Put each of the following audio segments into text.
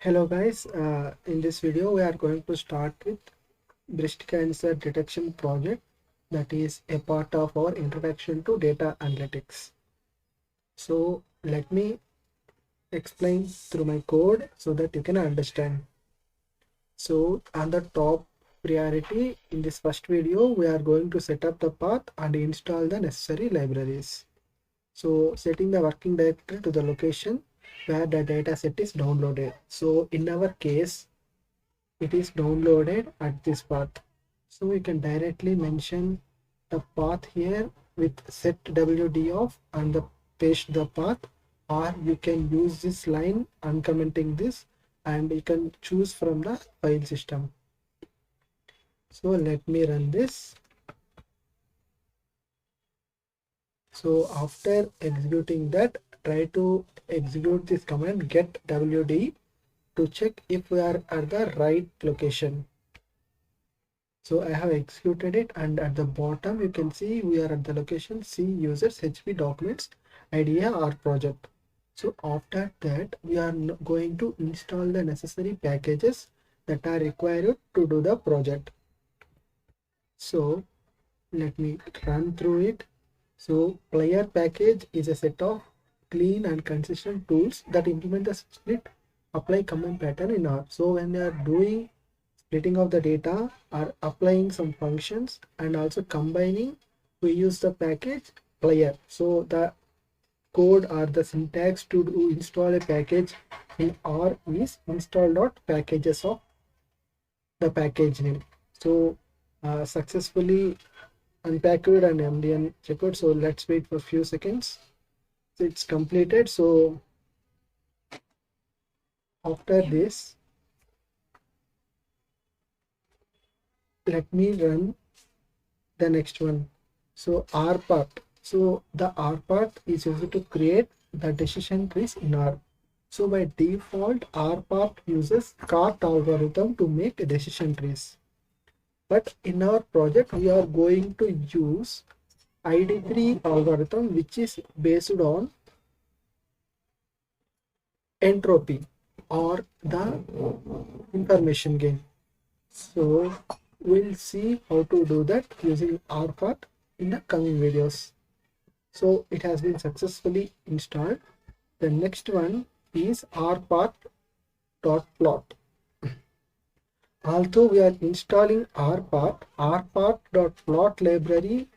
Hello guys, in this video we are going to start with breast cancer detection project that is a part of our introduction to data analytics. So let me explain through my code so that you can understand. So on the top priority in this first video we are going to set up the path and install the necessary libraries. So setting the working directory to the location where the data set is downloaded. So in our case it is downloaded at this path, so we can directly mention the path here with set wd off and paste the path, or you can use this line uncommenting this and you can choose from the file system. So let me run this. So after executing that, try to execute this command get wd to check if we are at the right location. So I have executed it, and at the bottom you can see we are at the location C users HP documents idea or project. So after that we are going to install the necessary packages that are required to do the project. So let me run through it. So player package is a set of clean and consistent tools that implement the split apply command pattern in R. So when they are doing splitting of the data or applying some functions and also combining, we use the package player. So the code or the syntax to install a package in R is install.packages of the package name. So successfully unpacked and MDN checked. So let's wait for a few seconds. So it's completed. So after this, let me run the next one. So R part. So the R part is used to create the decision trees in R. So by default, R part uses cart algorithm to make decision trees. But in our project, we are going to use ID3 algorithm, which is based on entropy or the information gain. So we'll see how to do that using R part in the coming videos. So it has been successfully installed. The next one is rpath.plot. Although we are installing rpath.plot library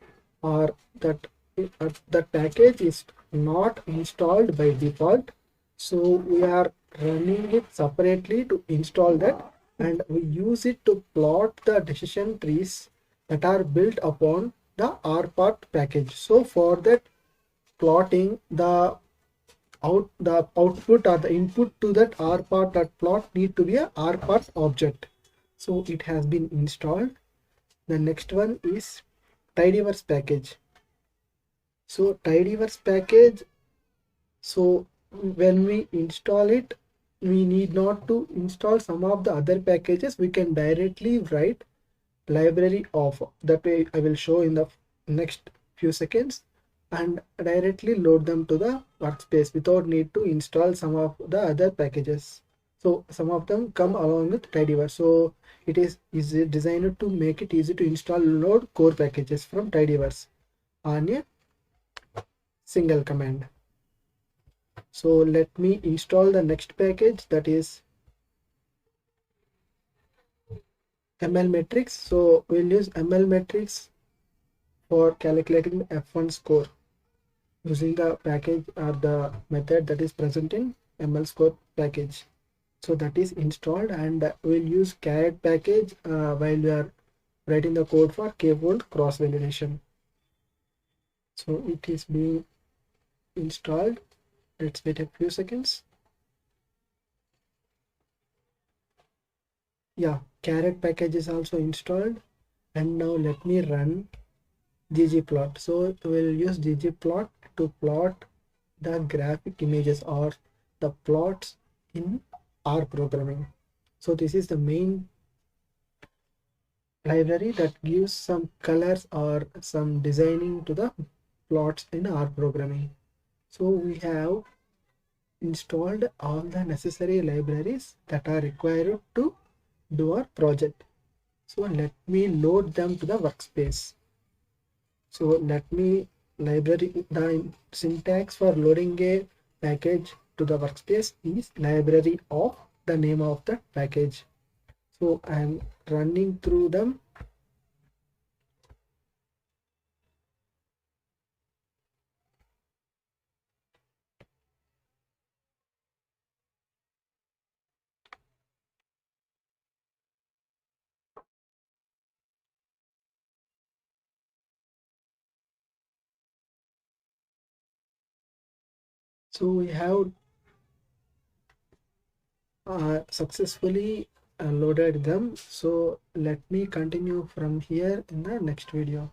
or that package is not installed by default. So we are running it separately to install that, and we use it to plot the decision trees that are built upon the rpath package. So for that plotting, the output or the input to that rpath.plot need to be a rpath object. So it has been installed. The next one is tidyverse package. So tidyverse package, so when we install it, we need not to install some of the other packages. We can directly write library of that way. I will show in the next few seconds, and directly load them to the workspace without need to install some of the other packages. So some of them come along with tidyverse. So it is designed to make it easy to install load core packages from tidyverse on a single command. So let me install the next package, that is ML Metrics. So we'll use ML Metrics for calculating the F1 score using the package or the method that is present in ML score package. So that is installed, and we'll use caret package while we are writing the code for k-fold cross validation. So it is being installed. Let's wait a few seconds. Yeah, caret package is also installed, and now let me run ggplot. So we'll use ggplot to plot the graphic images or the plots in R programming. So this is the main library that gives some colors or some designing to the plots in R programming. So we have installed all the necessary libraries that are required to do our project. So let me load them to the workspace. So let me library, the syntax for loading a package to the workspace is library of the name of the package. So I am running through them. So we have successfully loaded them. So let me continue from here in the next video.